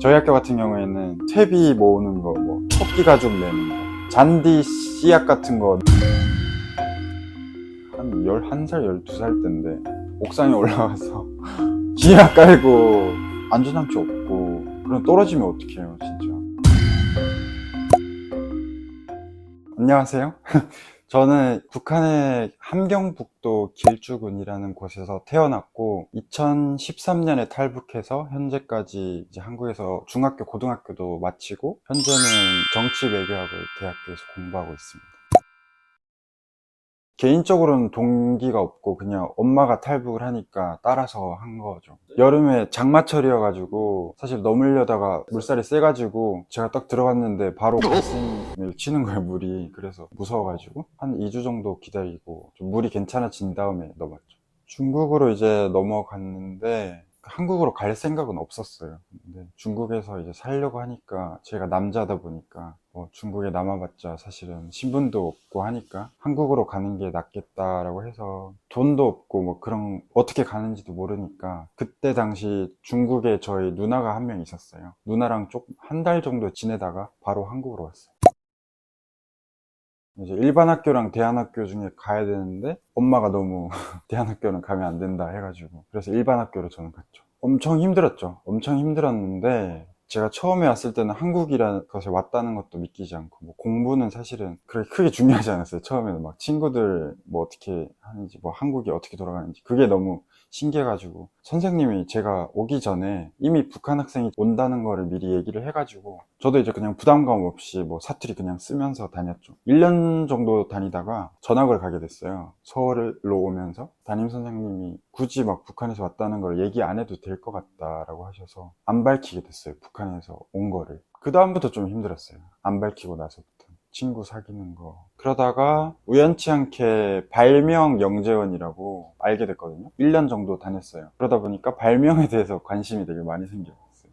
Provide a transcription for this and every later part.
저희 학교 같은 경우에는 퇴비 모으는 거, 뭐 토끼 가죽 내는 거, 잔디 씨앗 같은 거 한 11살, 12살 때인데 옥상에 올라가서 지하 깔고 안전장치 없고 그럼 떨어지면 어떡해요 진짜. 안녕하세요. 저는 북한의 함경북도 길주군이라는 곳에서 태어났고 2013년에 탈북해서 현재까지 이제 한국에서 중학교, 고등학교도 마치고 현재는 정치외교학을 대학교에서 공부하고 있습니다. 개인적으로는 동기가 없고 그냥 엄마가 탈북을 하니까 따라서 한 거죠. 여름에 장마철이어가지고 사실 넘으려다가 물살이 세가지고 제가 딱 들어갔는데 바로 가슴을 치는 거예요, 물이. 그래서 무서워가지고 한 2주 정도 기다리고 좀 물이 괜찮아진 다음에 넘었죠. 중국으로 이제 넘어갔는데 한국으로 갈 생각은 없었어요. 근데 중국에서 이제 살려고 하니까 제가 남자다 보니까 뭐 중국에 남아봤자 사실은 신분도 없고 하니까 한국으로 가는 게 낫겠다라고 해서 돈도 없고 뭐 그런 어떻게 가는지도 모르니까 그때 당시 중국에 저희 누나가 한 명 있었어요. 누나랑 조금 한 달 정도 지내다가 바로 한국으로 왔어요. 이제 일반 학교랑 대안학교 중에 가야 되는데 엄마가 너무 대안학교는 가면 안 된다 해가지고 그래서 일반 학교로 저는 갔죠. 엄청 힘들었죠. 엄청 힘들었는데 제가 처음에 왔을 때는 한국이라는 것에 왔다는 것도 믿기지 않고 뭐 공부는 사실은 그렇게 크게 중요하지 않았어요. 처음에는 막 친구들 뭐 어떻게 하는지 뭐 한국이 어떻게 돌아가는지 그게 너무 신기해가지고 선생님이 제가 오기 전에 이미 북한 학생이 온다는 거를 미리 얘기를 해가지고 저도 이제 그냥 부담감 없이 뭐 사투리 그냥 쓰면서 다녔죠. 1년 정도 다니다가 전학을 가게 됐어요. 서울로 오면서 담임 선생님이 굳이 막 북한에서 왔다는 걸 얘기 안 해도 될 것 같다라고 하셔서 안 밝히게 됐어요. 북한에서 온 거를. 그 다음부터 좀 힘들었어요. 안 밝히고 나서부터. 친구 사귀는 거. 그러다가 우연치 않게 발명 영재원이라고 알게 됐거든요. 1년 정도 다녔어요. 그러다 보니까 발명에 대해서 관심이 되게 많이 생겼어요.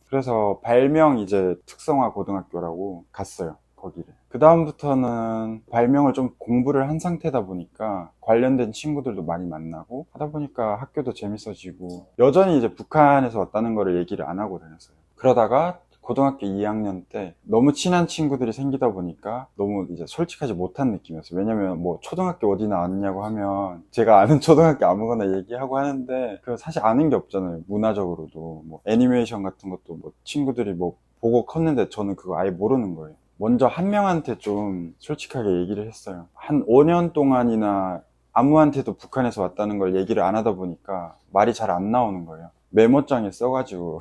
그래서 발명 이제 특성화 고등학교라고 갔어요. 거기를. 그 다음부터는 발명을 좀 공부를 한 상태다 보니까 관련된 친구들도 많이 만나고 하다 보니까 학교도 재밌어지고 여전히 이제 북한에서 왔다는 거를 얘기를 안 하고 다녔어요. 그러다가 고등학교 2학년 때 너무 친한 친구들이 생기다 보니까 너무 이제 솔직하지 못한 느낌이었어요. 왜냐면 뭐 초등학교 어디 나왔냐고 하면 제가 아는 초등학교 아무거나 얘기하고 하는데 그 사실 아는 게 없잖아요. 문화적으로도 뭐 애니메이션 같은 것도 뭐 친구들이 뭐 보고 컸는데 저는 그거 아예 모르는 거예요. 먼저 한 명한테 좀 솔직하게 얘기를 했어요. 한 5년 동안이나 아무한테도 북한에서 왔다는 걸 얘기를 안 하다 보니까 말이 잘 안 나오는 거예요. 메모장에 써가지고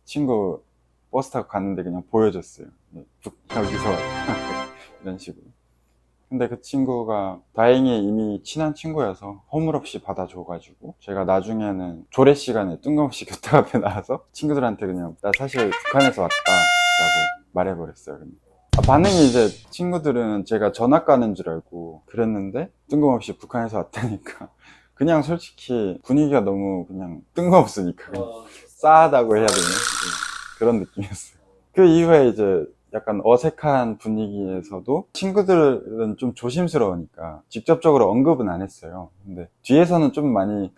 친구 버스 타고 갔는데 그냥 보여줬어요. 여기서 이런 식으로. 근데 그 친구가 다행히 이미 친한 친구여서 허물없이 받아줘가지고 제가 나중에는 조례 시간에 뜬금없이 교탁 앞에 나와서 친구들한테 그냥 나 사실 북한에서 왔다 라고 말해버렸어요. 반응이 이제 친구들은 제가 전학 가는 줄 알고 그랬는데 뜬금없이 북한에서 왔다니까 그냥 솔직히 분위기가 너무 그냥 뜬금없으니까 그냥 싸하다고 해야 되나? 그런 느낌이었어요. 그 이후에 이제 약간 어색한 분위기에서도 친구들은 좀 조심스러우니까 직접적으로 언급은 안 했어요. 근데 뒤에서는 좀 많이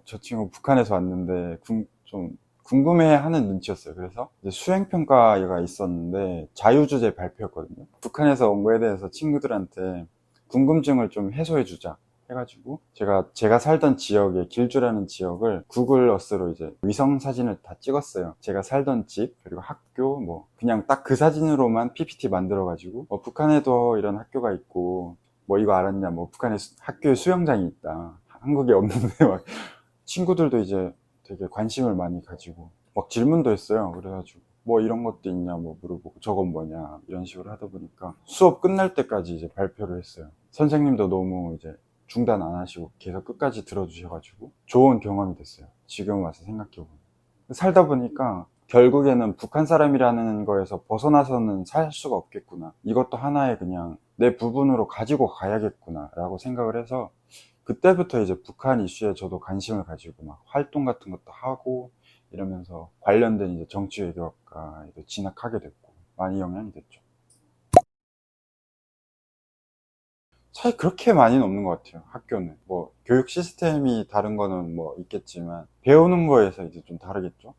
저 친구 북한에서 왔는데 좀 궁금해하는 눈치였어요. 그래서 이제 수행평가가 있었는데 자유주제 발표였거든요. 북한에서 온 거에 대해서 친구들한테 궁금증을 좀 해소해주자 해가지고 제가 살던 지역에 길주라는 지역을 구글 어스로 이제 위성 사진을 다 찍었어요. 제가 살던 집 그리고 학교 뭐 그냥 딱 그 사진으로만 PPT 만들어 가지고 북한에도 이런 학교가 있고 뭐 이거 알았냐 뭐 북한에 학교에 수영장이 있다 한국에 없는데 막 친구들도 이제 되게 관심을 많이 가지고 막 질문도 했어요. 그래가지고 뭐 이런 것도 있냐 뭐 물어보고 저건 뭐냐 이런 식으로 하다 보니까 수업 끝날 때까지 이제 발표를 했어요. 선생님도 너무 이제 중단 안 하시고 계속 끝까지 들어주셔가지고 좋은 경험이 됐어요. 지금 와서 생각해보면. 살다 보니까 결국에는 북한 사람이라는 거에서 벗어나서는 살 수가 없겠구나. 이것도 하나의 그냥 내 부분으로 가지고 가야겠구나 라고 생각을 해서 그때부터 이제 북한 이슈에 저도 관심을 가지고 막 활동 같은 것도 하고 이러면서 관련된 이제 정치외교학과에도 진학하게 됐고 많이 영향이 됐죠. 차이 그렇게 많이는 없는 것 같아요. 학교는 뭐 교육 시스템이 다른 거는 뭐 있겠지만 배우는 거에서 이제 좀 다르겠죠.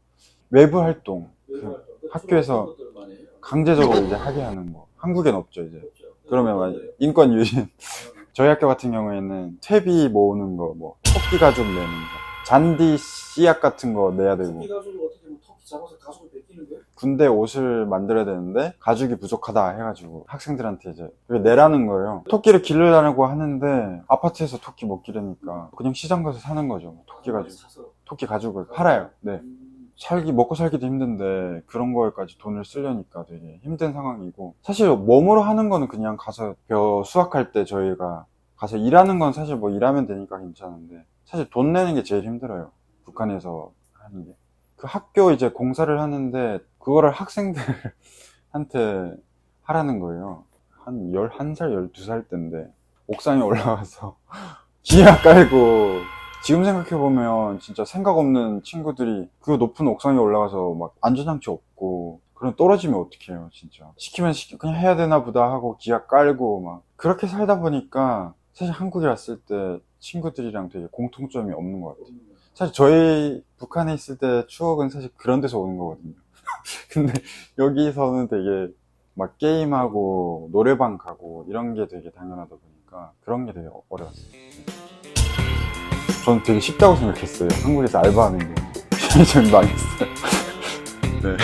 외부 활동, 학교에서 강제적으로 이제 하게 하는 거. 한국엔 없죠, 이제. 그러면 막 인권 유신. 저희 학교 같은 경우에는 퇴비 모으는 거, 뭐 토끼 가죽 내는 거, 잔디 씨앗 같은 거 내야 되고. 토끼 가죽을 어떻게 뭐 토끼 잡아서 가죽을 벗기는 거야? 군대 옷을 만들어야 되는데 가죽이 부족하다 해가지고 학생들한테 이제 내라는 거예요. 토끼를 기르려고 하는데 아파트에서 토끼 못 기르니까 그냥 시장 가서 사는 거죠. 토끼 가죽, 토끼 가죽을 팔아요. 네. 먹고 살기도 힘든데 그런 거에까지 돈을 쓰려니까 되게 힘든 상황이고, 사실 몸으로 하는 거는 그냥 가서 수학할 때 저희가 가서 일하는 건 사실 뭐 일하면 되니까 괜찮은데, 사실 돈 내는 게 제일 힘들어요. 북한에서 하는 게. 그 학교 이제 공사를 하는데 그거를 학생들한테 하라는 거예요. 한 11살, 12살 때인데 옥상에 올라가서 기아 깔고, 지금 생각해보면 진짜 생각 없는 친구들이 그 높은 옥상에 올라가서 막 안전장치 없고, 그럼 떨어지면 어떡해요, 진짜. 시키면 그냥 해야 되나 보다 하고 기아 깔고 막 그렇게 살다 보니까 사실 한국에 왔을 때 친구들이랑 되게 공통점이 없는 것 같아요. 사실 저희 북한에 있을 때 추억은 사실 그런 데서 오는 거거든요. 근데 여기서는 되게 막 게임하고 노래방 가고 이런 게 되게 당연하다 보니까 그런 게 되게 어려웠어요. 저는 되게 쉽다고 생각했어요. 한국에서 알바하는 게. 좀 망했어요. 네.